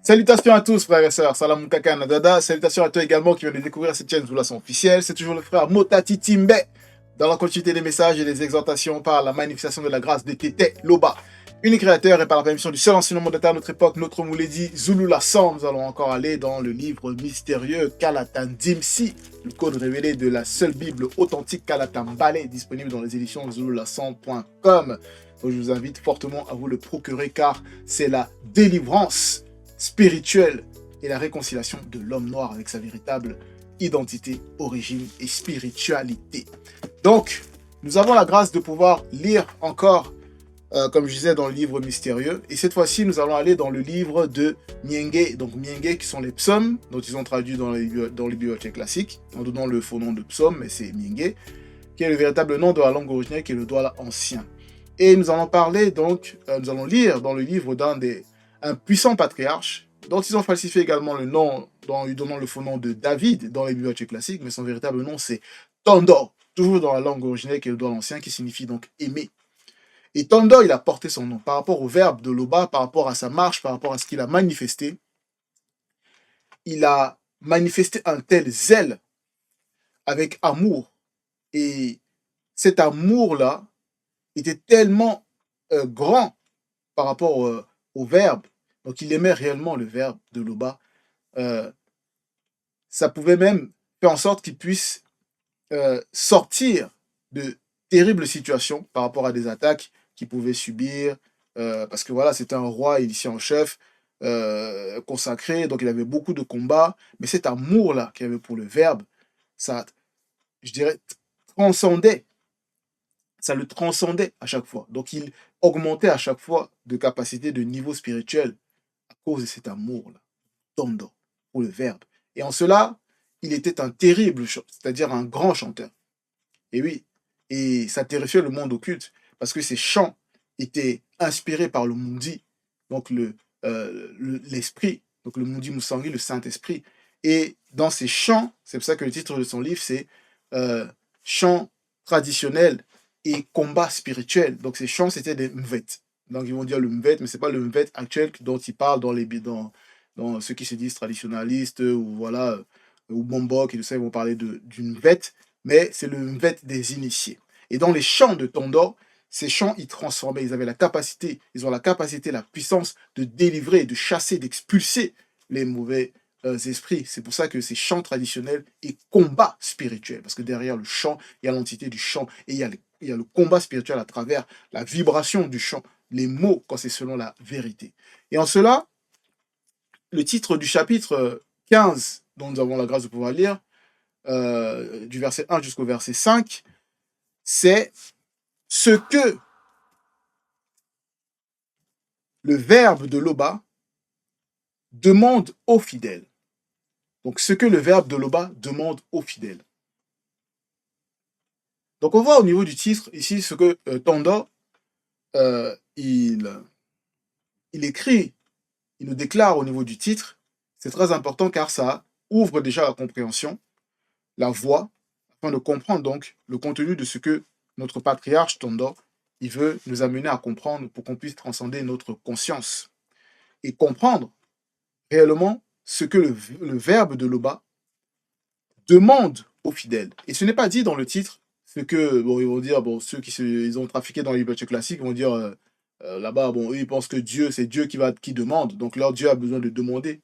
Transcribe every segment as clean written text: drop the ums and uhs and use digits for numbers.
Salutations à tous, frères et sœurs. Salam Kaka Nadada. Salutations à toi également qui viens de découvrir cette chaîne Zoulason officielle. C'est toujours le frère Motati Timbe. Dans la continuité des messages et des exhortations par la manifestation de la grâce de Tété Loba, unique créateur, et par la permission du seul enseignement d'État à notre époque, notre Mouledi Zulula Sam. Nous allons encore aller dans le livre mystérieux Kalatan Dimsi, le code révélé de la seule Bible authentique Kalatan Balé, disponible dans les éditions zululasan.com. Je vous invite fortement à vous le procurer car c'est la délivrance spirituelle et la réconciliation de l'homme noir avec sa véritable identité, origine et spiritualité. Donc, nous avons la grâce de pouvoir lire encore, comme je disais, dans le livre mystérieux. Et cette fois-ci, nous allons aller dans le livre de Mienge. Donc, Mienge, qui sont les psaumes, dont ils ont traduit dans les bibliothèques classiques, en donnant le faux nom de psaume, mais c'est Mienge, qui est le véritable nom de la langue originelle, qui est le Douala ancien. Et nous allons parler, donc, nous allons lire dans le livre un puissant patriarche, dont ils ont falsifié également le nom, en lui donnant le faux nom de David dans les bibliothèques classiques, mais son véritable nom c'est Tondor, toujours dans la langue originelle qui est le Douala ancien, qui signifie donc aimer. Et Tondor, il a porté son nom par rapport au verbe de Loba, par rapport à sa marche, par rapport à ce qu'il a manifesté. Il a manifesté un tel zèle avec amour. Et cet amour-là était tellement grand par rapport au verbe. Donc, il aimait réellement le verbe de Loba. Ça pouvait même faire en sorte qu'il puisse sortir de terribles situations par rapport à des attaques qu'il pouvait subir. Parce que voilà, c'était un roi initié en chef, consacré, donc il avait beaucoup de combats. Mais cet amour-là qu'il avait pour le verbe, ça, je dirais, transcendait. Ça le transcendait à chaque fois. Donc, il augmentait à chaque fois de capacité, de niveau spirituel à cause de cet amour-là, Tondo, pour le verbe. Et en cela, il était un terrible, c'est-à-dire un grand chanteur. Et oui, et ça terrifiait le monde occulte, parce que ses chants étaient inspirés par le Mundi, donc l'esprit, donc le Mundi Musangi, le Saint-Esprit. Et dans ces chants, c'est pour ça que le titre de son livre, c'est Chants traditionnels et combats spirituels. Donc ces chants, c'était des mvet. Donc ils vont dire le mvet, mais c'est pas le mvet actuel dont ils parlent dans ceux qui se disent traditionnalistes ou voilà, ou bombok et tout ça, ils vont parler d'une mvet, mais c'est le mvet des initiés. Et dans les chants de Tondor, ces chants, ils transformaient, ils avaient la capacité, ils ont la capacité, la puissance de délivrer, de chasser, d'expulser les mauvais esprits. C'est pour ça que ces chants traditionnels et combats spirituels, parce que derrière le chant, il y a l'entité du chant, et il y a le combat spirituel à travers la vibration du chant, les mots, quand c'est selon la vérité. Et en cela, le titre du chapitre 15, dont nous avons la grâce de pouvoir lire, du verset 1 jusqu'au verset 5, c'est ce que le verbe de Loba demande aux fidèles. Donc, ce que le verbe de Loba demande aux fidèles. Donc, on voit au niveau du titre, ici, ce que Tondor, il écrit, il nous déclare au niveau du titre. C'est très important car ça ouvre déjà la compréhension, la voie, afin de comprendre donc le contenu de ce que notre patriarche Tondor, il veut nous amener à comprendre pour qu'on puisse transcender notre conscience et comprendre réellement ce que le verbe de Loba demande aux fidèles. Et ce n'est pas dit dans le titre ce que, bon, ils vont dire, bon, ceux ils ont trafiqué dans les bibliothèques classiques vont dire, là-bas, bon, eux, ils pensent que Dieu, c'est Dieu qui demande, donc leur Dieu a besoin de demander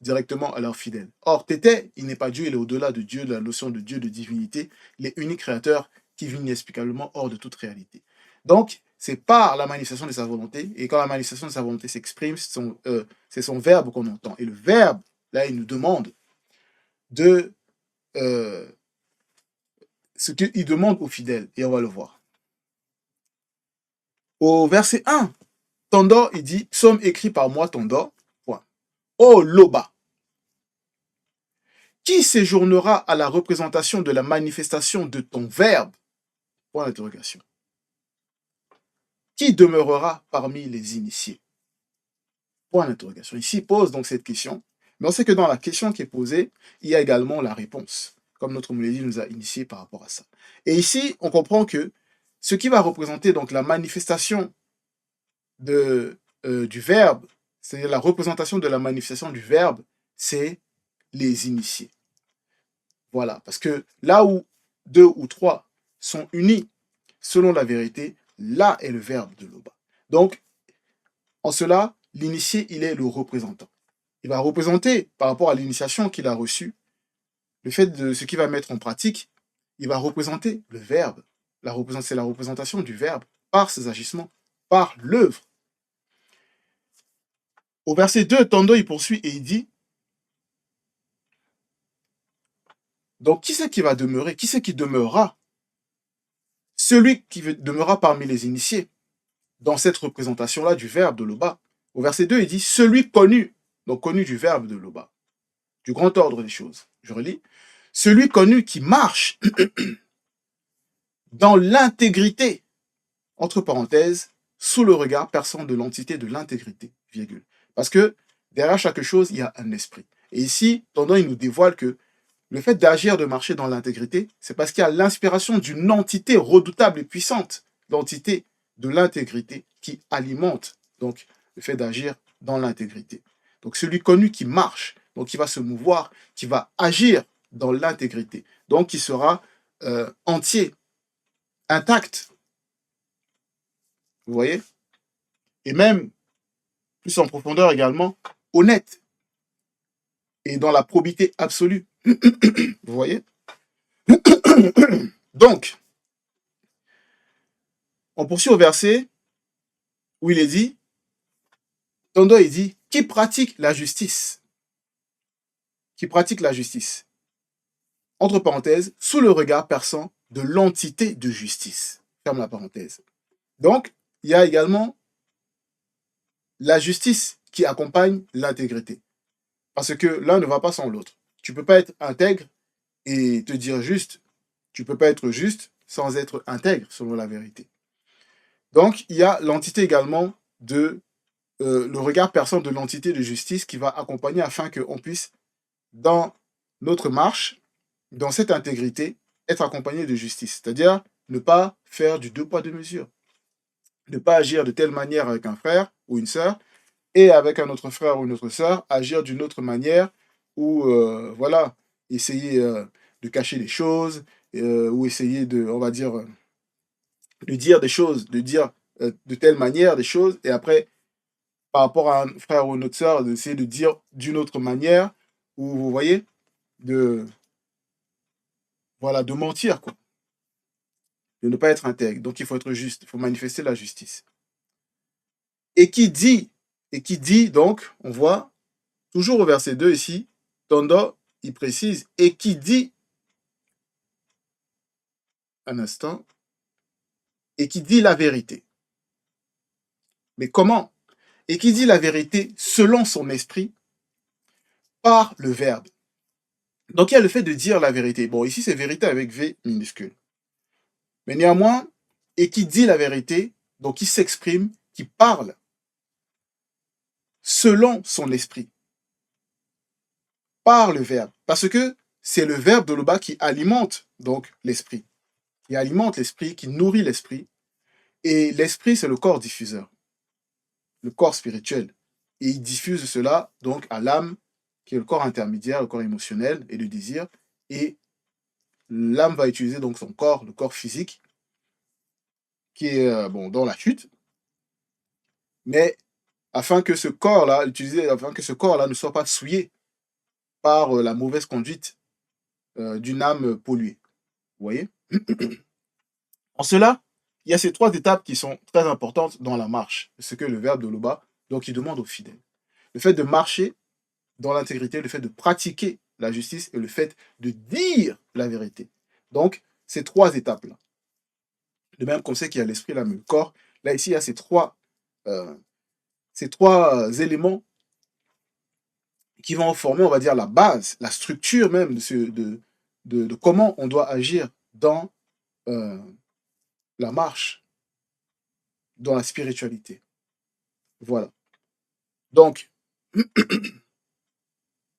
directement à leurs fidèles. Or, Tété, il n'est pas Dieu, il est au-delà de Dieu, de la notion de Dieu, de divinité. Il est unique créateur qui vit inexplicablement hors de toute réalité. Donc, c'est par la manifestation de sa volonté, et quand la manifestation de sa volonté s'exprime, c'est son verbe qu'on entend. Et le verbe, là, il nous demande de ce qu'il demande aux fidèles, et on va le voir. Au verset 1, Tondor, il dit, psaume écrit par moi, Tondor, point. Ô Loba, qui séjournera à la représentation de la manifestation de ton verbe? Point d'interrogation. Qui demeurera parmi les initiés? Point d'interrogation. Ici, il pose donc cette question, mais on sait que dans la question qui est posée, il y a également la réponse, comme notre Mouledi nous a initié par rapport à ça. Et ici, on comprend que ce qui va représenter donc la manifestation du verbe, c'est-à-dire la représentation de la manifestation du verbe, c'est les initiés. Voilà, parce que là où deux ou trois sont unis selon la vérité, là est le verbe de Loba. Donc, en cela, l'initié, il est le représentant. Il va représenter, par rapport à l'initiation qu'il a reçue, le fait de ce qu'il va mettre en pratique, il va représenter le verbe. C'est la représentation du verbe par ses agissements, par l'œuvre. Au verset 2, Tondo, il poursuit et il dit, donc qui c'est qui va demeurer? Qui c'est qui demeurera? Celui qui demeurera parmi les initiés, dans cette représentation-là du verbe de Loba. Au verset 2, il dit, celui connu, donc connu du verbe de Loba, du grand ordre des choses. Je relis. Celui connu qui marche dans l'intégrité, entre parenthèses, sous le regard perçant de l'entité de l'intégrité, virgule. Parce que derrière chaque chose, il y a un esprit. Et ici, Tendon, il nous dévoile que le fait d'agir, de marcher dans l'intégrité, c'est parce qu'il y a l'inspiration d'une entité redoutable et puissante, l'entité de l'intégrité qui alimente donc le fait d'agir dans l'intégrité. Donc celui connu qui marche, donc qui va se mouvoir, qui va agir dans l'intégrité, donc qui sera entier, intact. Vous voyez? Et même, plus en profondeur également, honnête et dans la probité absolue. Vous voyez? Donc, on poursuit au verset où il est dit, Tondo, il dit, qui pratique la justice? Qui pratique la justice? Entre parenthèses, sous le regard perçant de l'entité de justice. Ferme la parenthèse. Donc, il y a également la justice qui accompagne l'intégrité. Parce que l'un ne va pas sans l'autre. Tu ne peux pas être intègre et te dire juste. Tu ne peux pas être juste sans être intègre, selon la vérité. Donc, il y a l'entité également de le regard perçant de l'entité de justice qui va accompagner afin qu'on puisse, dans notre marche, dans cette intégrité, être accompagné de justice. C'est-à-dire ne pas faire du deux poids, deux mesures. Ne pas agir de telle manière avec un frère ou une sœur et avec un autre frère ou une autre sœur, agir d'une autre manière ou, voilà, essayer de cacher les choses ou essayer de, on va dire, de dire des choses, de dire de telle manière des choses et après, par rapport à un frère ou une autre sœur, d'essayer de dire d'une autre manière ou, vous voyez, de, voilà, de mentir, quoi. De ne pas être intègre. Donc, il faut être juste. Il faut manifester la justice. Et qui dit, donc, on voit, toujours au verset 2 ici, Tondo, il précise, et qui dit, un instant, et qui dit la vérité. Mais comment? Et qui dit la vérité selon son esprit par le verbe. Donc, il y a le fait de dire la vérité. Bon, ici, c'est vérité avec V minuscule. Mais néanmoins, et qui dit la vérité, donc qui s'exprime, qui parle selon son esprit, par le verbe. Parce que c'est le verbe de Loba qui alimente donc l'esprit, qui alimente l'esprit, qui nourrit l'esprit. Et l'esprit, c'est le corps diffuseur, le corps spirituel. Et il diffuse cela donc à l'âme, qui est le corps intermédiaire, le corps émotionnel et le désir. Et l'âme va utiliser donc son corps, le corps physique, qui est bon, dans la chute, mais afin que ce corps-là, afin que ce corps-là ne soit pas souillé par la mauvaise conduite d'une âme polluée. Vous voyez? En cela, il y a ces trois étapes qui sont très importantes dans la marche, ce que le verbe de Loba, donc il demande aux fidèles. Le fait de marcher dans l'intégrité, le fait de pratiquer la justice et le fait de dire la vérité. Donc, ces trois étapes-là. De même qu'on sait qu'il y a l'esprit, l'âme et le corps, là, ici, il y a ces trois éléments qui vont former, on va dire, la base, la structure même de comment on doit agir dans la marche, dans la spiritualité. Voilà. Donc,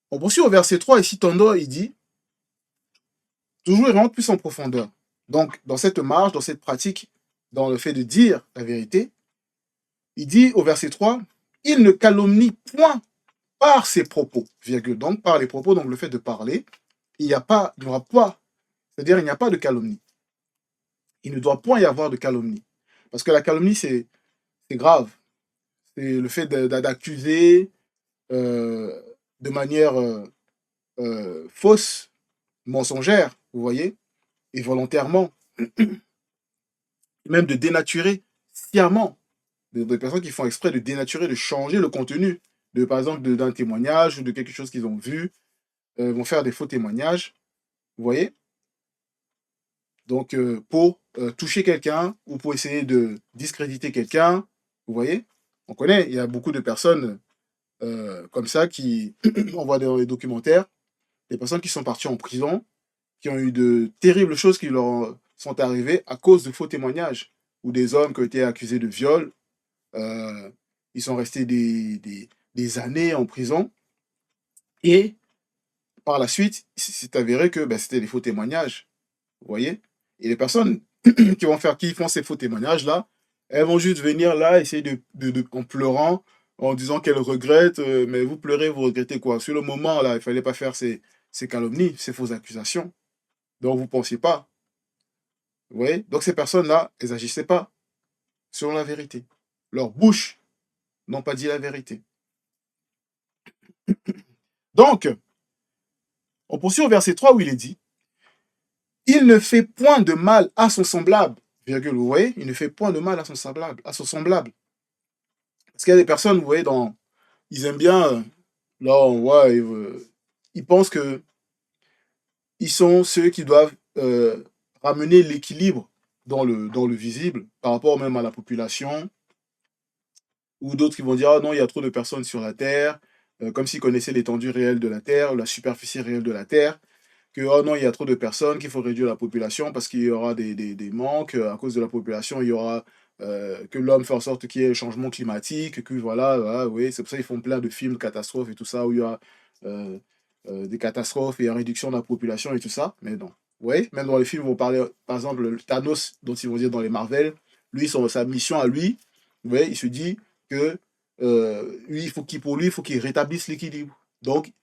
on poursuit au verset 3, ici, Tondo, il dit, toujours il rentre plus en profondeur. Donc, dans cette marche, dans cette pratique, dans le fait de dire la vérité, il dit au verset 3, il ne calomnie point par ses propos, virgule. Donc, par les propos, donc le fait de parler, il n'y aura pas, c'est-à-dire il n'y a pas de calomnie. Il ne doit point y avoir de calomnie. Parce que la calomnie, c'est grave. C'est le fait d'accuser euh, de manière fausse, mensongère, vous voyez, et volontairement, même de dénaturer sciemment, des personnes qui font exprès de dénaturer, de changer le contenu, par exemple, d'un témoignage ou de quelque chose qu'ils ont vu, vont faire des faux témoignages, vous voyez, donc pour toucher quelqu'un ou pour essayer de discréditer quelqu'un, vous voyez, on connaît, il y a beaucoup de personnes comme ça qui, on voit dans les documentaires, des personnes qui sont parties en prison, qui ont eu de terribles choses qui leur sont arrivées à cause de faux témoignages, ou des hommes qui ont été accusés de viol, euh, ils sont restés des années en prison, et par la suite, c'est avéré que ben, c'était des faux témoignages, vous voyez. Et les personnes qui font ces faux témoignages-là, elles vont juste venir là, essayer en pleurant, en disant qu'elles regrettent, mais vous pleurez, vous regrettez quoi? Sur le moment, là, il fallait pas faire ces calomnies, ces fausses accusations. Donc, vous ne pensiez pas. Vous voyez? Donc, ces personnes-là, elles n'agissaient pas selon la vérité. Leurs bouches n'ont pas dit la vérité. Donc, on poursuit au verset 3 où il est dit, il ne fait point de mal à son semblable. Virgule, vous voyez? Il ne fait point de mal à son semblable. À son semblable. Parce qu'il y a des personnes, vous voyez, ils aiment bien, là, on voit, ils pensent que ils sont ceux qui doivent ramener l'équilibre dans le visible par rapport même à la population, ou d'autres qui vont dire, ah non, il y a trop de personnes sur la Terre, comme s'ils connaissaient l'étendue réelle de la Terre, ou la superficie réelle de la Terre, que, oh non, il y a trop de personnes, qu'il faut réduire la population parce qu'il y aura des manques, à cause de la population, il y aura que l'homme fait en sorte qu'il y ait un changement climatique, que voilà, voilà, oui, c'est pour ça qu'ils font plein de films de catastrophes et tout ça, où il y a euh, des catastrophes et une réduction de la population et tout ça, mais non. Oui, même dans les films, on vont parler, par exemple, le Thanos, dont ils vont dire dans les Marvel, lui, sa mission à lui, vous voyez, il se dit que lui, pour lui, il faut qu'il rétablisse l'équilibre. Donc,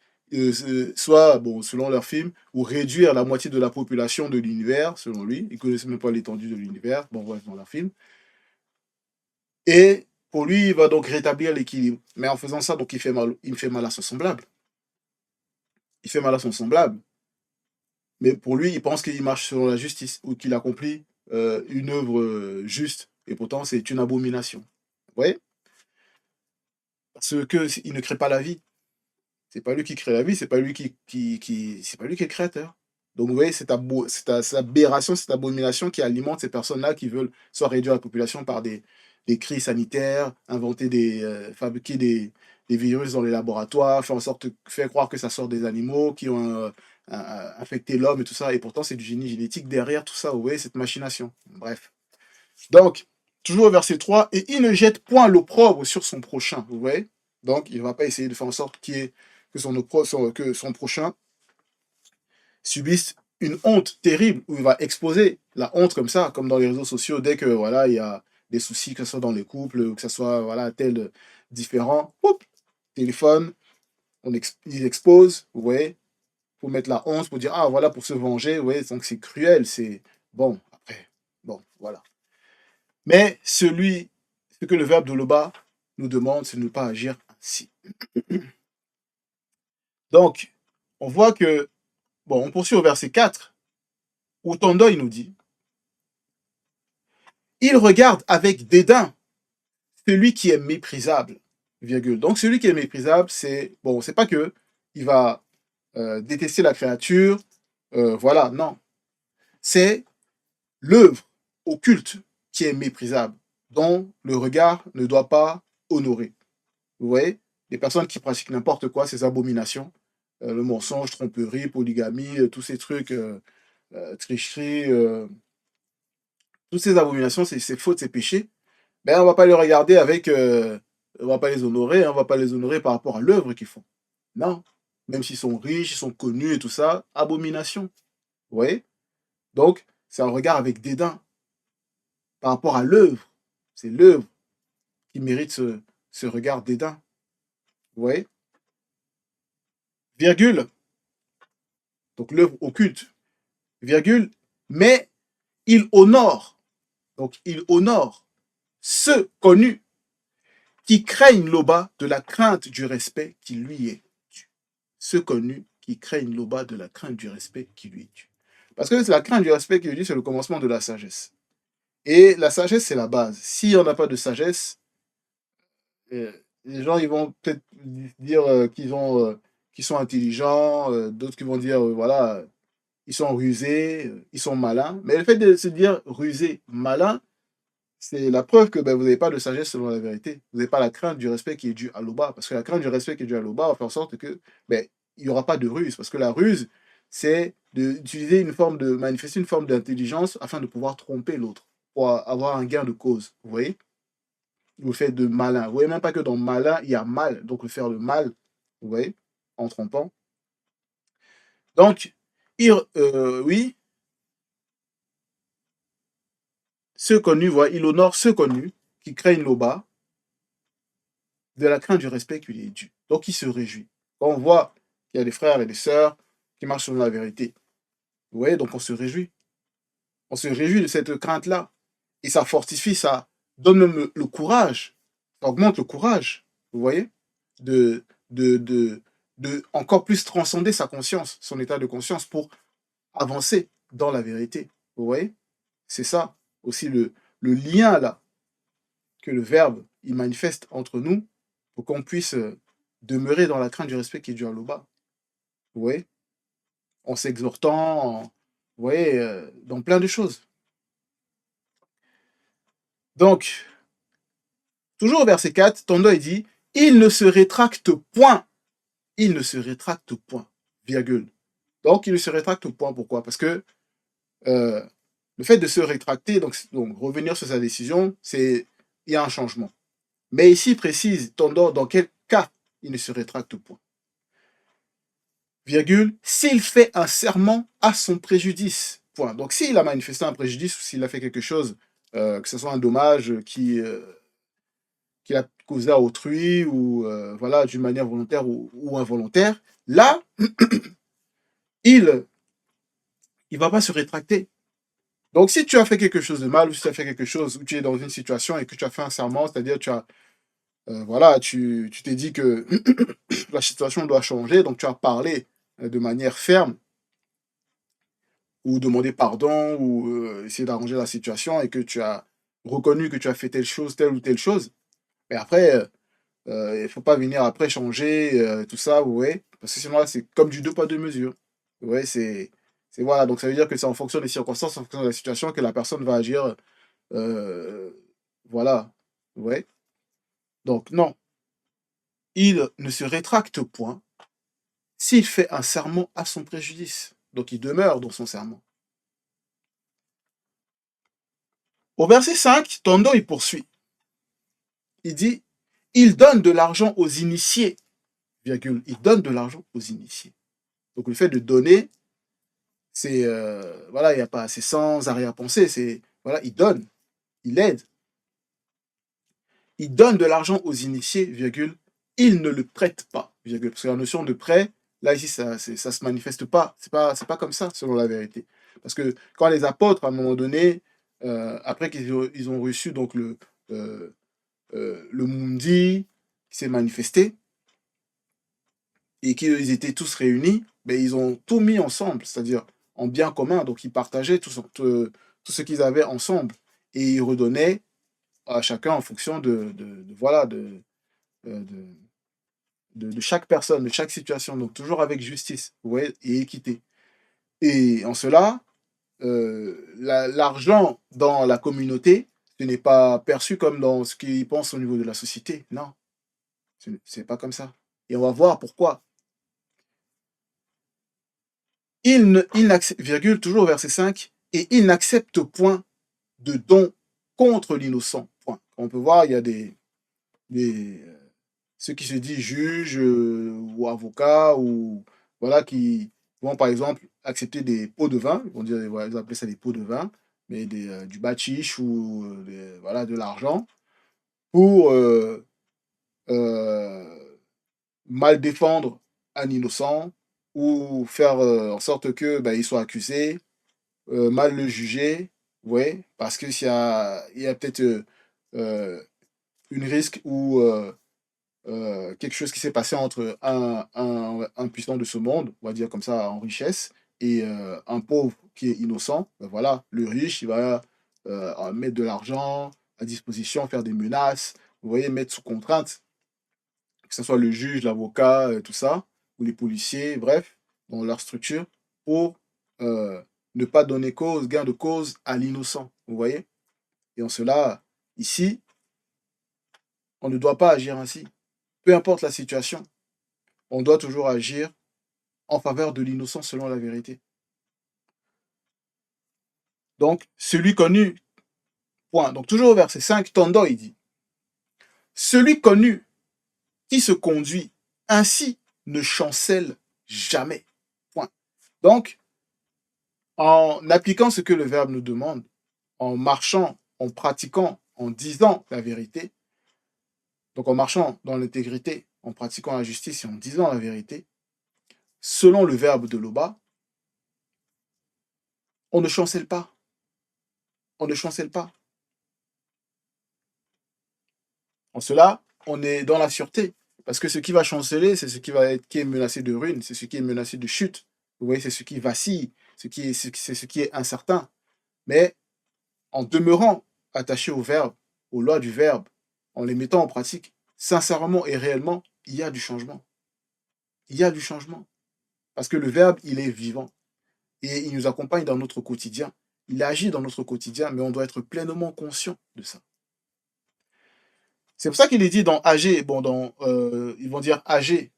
soit, bon, selon leur film, ou réduire la moitié de la population de l'univers, selon lui. Ils ne connaissent même pas l'étendue de l'univers, bon, bref, dans leur film. Et pour lui, il va donc rétablir l'équilibre. Mais en faisant ça, donc, il fait mal à son semblable. Il fait mal à son semblable. Mais pour lui, il pense qu'il marche selon la justice, ou qu'il accomplit une œuvre juste. Et pourtant, c'est une abomination. Vous voyez? Parce qu'il ne crée pas la vie. C'est pas lui qui crée la vie, c'est pas lui c'est pas lui qui est le créateur. Donc vous voyez, cette aberration, cette abomination qui alimente ces personnes-là qui veulent soit réduire la population par des crises sanitaires, fabriquer des virus dans les laboratoires, faire croire que ça sort des animaux qui ont infecté l'homme et tout ça. Et pourtant, c'est du génie génétique derrière tout ça. Vous voyez, cette machination. Bref. Donc, toujours au verset 3, et il ne jette point l'opprobre sur son prochain. Vous voyez? Donc, il ne va pas essayer de faire en sorte que son prochain subisse une honte terrible, où il va exposer la honte comme ça, comme dans les réseaux sociaux, dès que voilà, il y a des soucis, que ce soit dans les couples, que ce soit voilà, tel différent, hop, téléphone, ils exposent, vous voyez, pour mettre la honte, pour dire, ah voilà, pour se venger, vous voyez, donc c'est cruel, c'est bon, après, bon, voilà. Mais ce que le verbe de Loba nous demande, c'est de ne pas agir ainsi. Donc, on voit que, bon, on poursuit au verset 4, où Tondoy nous dit, il regarde avec dédain celui qui est méprisable, virgule. Donc, celui qui est méprisable, c'est pas que il va détester la créature, voilà, non. C'est l'œuvre occulte qui est méprisable, dont le regard ne doit pas honorer. Vous voyez, les personnes qui pratiquent n'importe quoi, ces abominations, le mensonge, tromperie, polygamie, tous ces trucs, tricherie, toutes ces abominations, ces fautes, ces péchés, ben on va pas les regarder on va pas les honorer, hein, on va pas les honorer par rapport à l'œuvre qu'ils font. Non, même s'ils sont riches, ils sont connus et tout ça, abomination. Vous voyez? Donc, c'est un regard avec dédain par rapport à l'œuvre. C'est l'œuvre qui mérite ce regard dédain. Vous voyez? Virgule, donc l'œuvre occulte, virgule, mais il honore, donc il honore ceux connus qui craignent l'Oba de la crainte du respect qui lui est dû. Ceux connus qui craignent l'Oba de la crainte du respect qui lui est dû. Parce que la crainte du respect qui lui est dû, c'est le commencement de la sagesse. Et la sagesse, c'est la base. Si on n'a pas de sagesse, les gens ils vont peut-être dire qu'ils sont intelligents, d'autres qui vont dire voilà, ils sont rusés, ils sont malins. Mais le fait de se dire rusé, malin, c'est la preuve que ben, vous n'avez pas de sagesse selon la vérité. Vous n'avez pas la crainte du respect qui est dû à l'Oba. Parce que la crainte du respect qui est dû à l'Oba va faire en sorte que ben, il n'y aura pas de ruse. Parce que la ruse, c'est d'utiliser une forme de manifester une forme d'intelligence afin de pouvoir tromper l'autre, pour avoir un gain de cause. Vous voyez? Le fait de malin. Vous voyez même pas que dans malin, il y a mal. Donc le faire le mal, vous voyez, en trompant. Donc, oui, ceux connus, voilà, il honore ceux connus qui craignent l'Oba de la crainte du respect qui lui est dû. Donc il se réjouit. Quand on voit qu'il y a des frères et des sœurs qui marchent selon la vérité, vous voyez, donc on se réjouit. On se réjouit de cette crainte-là. Et ça fortifie, ça donne même le courage, ça augmente le courage, vous voyez, de, de, de, de encore plus transcender sa conscience, son état de conscience pour avancer dans la vérité. Vous voyez? C'est ça aussi le lien là que le Verbe il manifeste entre nous pour qu'on puisse demeurer dans la crainte du respect qui est dû à l'Oba. Vous voyez? En s'exhortant, vous voyez, dans plein de choses. Donc, toujours au verset 4, Tondo il dit il ne se rétracte point. Il ne se rétracte point. Virgule. Donc, il ne se rétracte point. Pourquoi? Parce que euh, le fait de se rétracter, donc revenir sur sa décision, c'est il y a un changement. Mais ici, il précise Tondo dans quel cas il ne se rétracte point. Virgule, s'il fait un serment à son préjudice. Point. Donc, s'il a manifesté un préjudice ou s'il a fait quelque chose, que ce soit un dommage qu'il a causé à autrui ou voilà, d'une manière volontaire ou involontaire, là, il ne va pas se rétracter. Donc, si tu as fait quelque chose de mal ou si tu as fait quelque chose où tu es dans une situation et que tu as fait un serment, c'est-à-dire tu as voilà, tu t'es dit que la situation doit changer, donc tu as parlé de manière ferme ou demandé pardon ou essayer d'arranger la situation et que tu as reconnu que tu as fait telle chose, telle ou telle chose. Mais après, il ne faut pas venir après changer tout ça, vous voyez, parce que sinon là, c'est comme du deux pas deux mesures. Vous voyez, voilà, donc ça veut dire que c'est en fonction des circonstances, en fonction de la situation que la personne va agir, euh, voilà, vous voyez. Donc non, il ne se rétracte point s'il fait un serment à son préjudice. Donc il demeure dans son serment. Au verset 5, Tondo il poursuit. Il dit, il donne de l'argent aux initiés, virgule, il donne de l'argent aux initiés. Donc le fait de donner, c'est voilà, il n'y a pas, c'est sans arrière-pensée, c'est voilà, il donne, il aide, il donne de l'argent aux initiés, virgule, il ne le prête pas, virgule, parce que la notion de prêt, là ici, ça se manifeste pas, c'est pas comme ça selon la vérité, parce que quand les apôtres à un moment donné, après qu'ils ont reçu donc le mundi qui s'est manifesté et qu'ils étaient tous réunis, ben, ils ont tout mis ensemble, c'est-à-dire en bien commun. Donc ils partageaient tout ce qu'ils avaient ensemble et ils redonnaient à chacun en fonction voilà, de chaque personne, de chaque situation. Donc toujours avec justice, vous voyez, et équité. Et en cela, l'argent dans la communauté, ce n'est pas perçu comme dans ce qu'ils pensent au niveau de la société. Non, c'est pas comme ça. Et on va voir pourquoi. Il n'accepte, virgule, toujours au verset 5, et il n'accepte point de don contre l'innocent. Point. On peut voir, il y a des ceux qui se disent juges ou avocats ou voilà qui vont par exemple accepter des pots de vin, ils vont dire, voilà, ils appellent ça des pots de vin, mais du bachiche ou voilà, de l'argent pour mal défendre un innocent ou faire en sorte que il soit accusé, mal le juger, ouais, parce que il y a peut-être euh, une risque ou quelque chose qui s'est passé entre un puissant de ce monde, on va dire comme ça, en richesse, et un pauvre qui est innocent. Ben voilà, le riche, il va mettre de l'argent à disposition, faire des menaces, vous voyez, mettre sous contrainte, que ce soit le juge, l'avocat, tout ça, ou les policiers, bref, dans leur structure, pour euh, ne pas donner cause, gain de cause à l'innocent, vous voyez. Et en cela, ici, on ne doit pas agir ainsi. Peu importe la situation, on doit toujours agir en faveur de l'innocent selon la vérité. Donc, celui connu, point. Donc, toujours au verset 5, Tondo, il dit, celui connu qui se conduit ainsi ne chancelle jamais. Point. Donc, en appliquant ce que le Verbe nous demande, en marchant, en pratiquant, en disant la vérité, donc en marchant dans l'intégrité, en pratiquant la justice et en disant la vérité, selon le Verbe de Loba, on ne chancelle pas. On ne chancelle pas. En cela, on est dans la sûreté. Parce que ce qui va chanceler, c'est ce qui est menacé de ruine, c'est ce qui est menacé de chute. Vous voyez, c'est ce qui vacille, c'est ce qui est incertain. Mais en demeurant attaché au verbe, aux lois du verbe, en les mettant en pratique, sincèrement et réellement, il y a du changement. Il y a du changement. Parce que le verbe, il est vivant. Et il nous accompagne dans notre quotidien. Il agit dans notre quotidien, mais on doit être pleinement conscient de ça. C'est pour ça qu'il est dit dans AG, bon, ils vont dire AG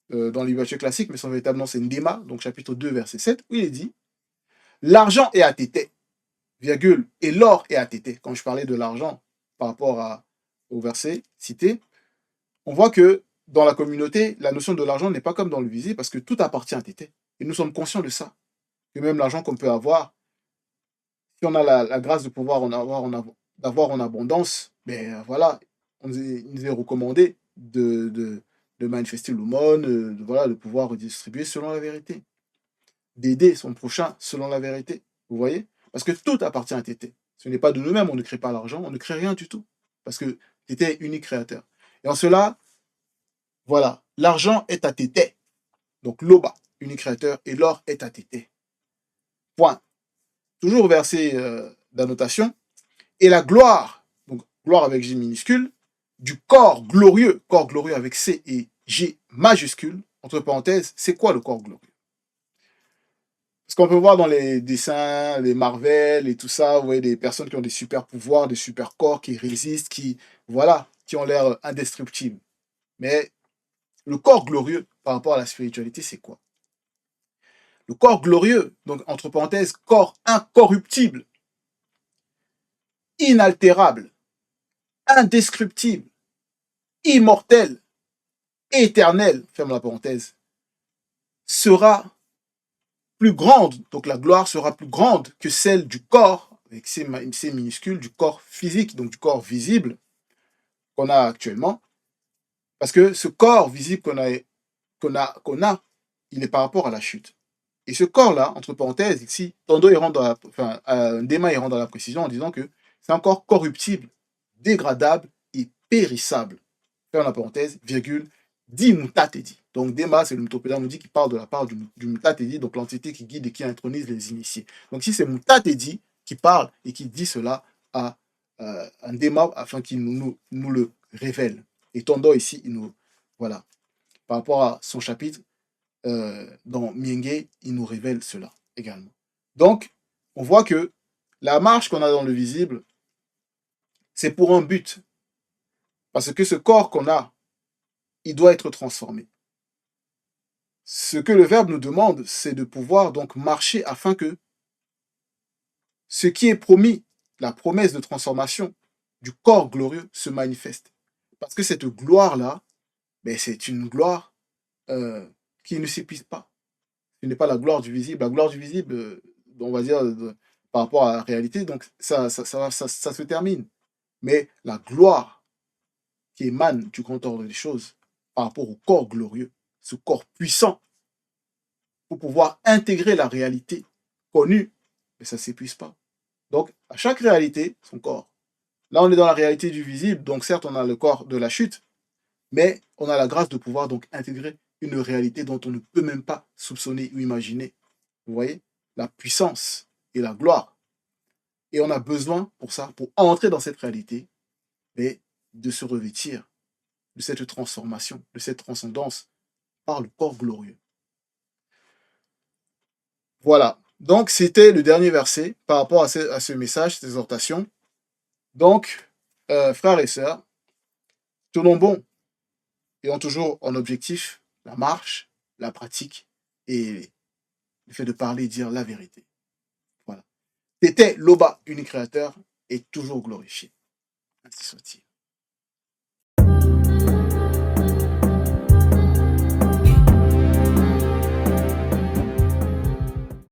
dans les vertus classiques, mais son véritable nom c'est Ndema, donc chapitre 2, verset 7, où il est dit l'argent est à tété, virgule, et l'or est à tété. Quand je parlais de l'argent par rapport au verset cité, on voit que dans la communauté, la notion de l'argent n'est pas comme dans le visible parce que tout appartient à tété. Et nous sommes conscients de ça. Que même l'argent qu'on peut avoir, si on a la grâce de pouvoir d'avoir en abondance, ben voilà, il nous est recommandé de manifester l'aumône, voilà, de pouvoir redistribuer selon la vérité, d'aider son prochain selon la vérité. Vous voyez? Parce que tout appartient à Tété. Ce n'est pas de nous-mêmes, on ne crée pas l'argent, on ne crée rien du tout. Parce que Tété est unique créateur. Et en cela, voilà, l'argent est à Tété. Donc l'Oba, unique créateur, et l'or est à Tété. Point. Toujours verset d'annotation. Et la gloire, donc gloire avec G minuscule, du corps glorieux avec C et G majuscule, entre parenthèses, c'est quoi le corps glorieux? Parce qu'on peut voir dans les dessins, les Marvel et tout ça, vous voyez des personnes qui ont des super pouvoirs, des super corps, qui résistent, voilà, qui ont l'air indestructibles. Mais le corps glorieux, par rapport à la spiritualité, c'est quoi? Le corps glorieux, donc entre parenthèses, corps incorruptible, inaltérable, indescriptible, immortel, éternel, ferme la parenthèse, sera plus grande, donc la gloire sera plus grande que celle du corps, avec ses minuscules, du corps physique, donc du corps visible qu'on a actuellement. Parce que ce corps visible qu'on a, il est par rapport à la chute. Et ce corps-là, entre parenthèses, ici, Tondo il rentre dans Ndema il rentre dans la précision en disant que c'est un corps corruptible, dégradable et périssable. Ferme la parenthèse, virgule, dit mutatedi. Donc Dema, c'est le Mutopéda qui parle de la part du mutatedi, donc l'entité qui guide et qui intronise les initiés. Donc si c'est mutatedi qui parle et qui dit cela à un Dema afin qu'il nous le révèle. Et Tondo ici, il nous, voilà, par rapport à son chapitre, dans Mienge, il nous révèle cela également. Donc, on voit que la marche qu'on a dans le visible, c'est pour un but. Parce que ce corps qu'on a, il doit être transformé. Ce que le Verbe nous demande, c'est de pouvoir donc marcher afin que ce qui est promis, la promesse de transformation du corps glorieux, se manifeste. Parce que cette gloire-là, ben, c'est une gloire qui ne s'épuise pas. Ce n'est pas la gloire du visible. La gloire du visible, on va dire, par rapport à la réalité, donc ça se termine. Mais la gloire qui émane du grand ordre des choses par rapport au corps glorieux, ce corps puissant, pour pouvoir intégrer la réalité connue, mais ça ne s'épuise pas. Donc, à chaque réalité, son corps. Là, on est dans la réalité du visible, donc certes, on a le corps de la chute, mais on a la grâce de pouvoir donc intégrer une réalité dont on ne peut même pas soupçonner ou imaginer. Vous voyez? La puissance et la gloire. Et on a besoin pour ça, pour entrer dans cette réalité, mais de se revêtir de cette transformation, de cette transcendance par le corps glorieux. Voilà. Donc, c'était le dernier verset par rapport à ce message, cette exhortation. Donc, frères et sœurs, tenons bon, ayons toujours en objectif la marche, la pratique et le fait de parler et dire la vérité. Voilà. C'était Loba, unique créateur, et toujours glorifié. Ainsi soit-il.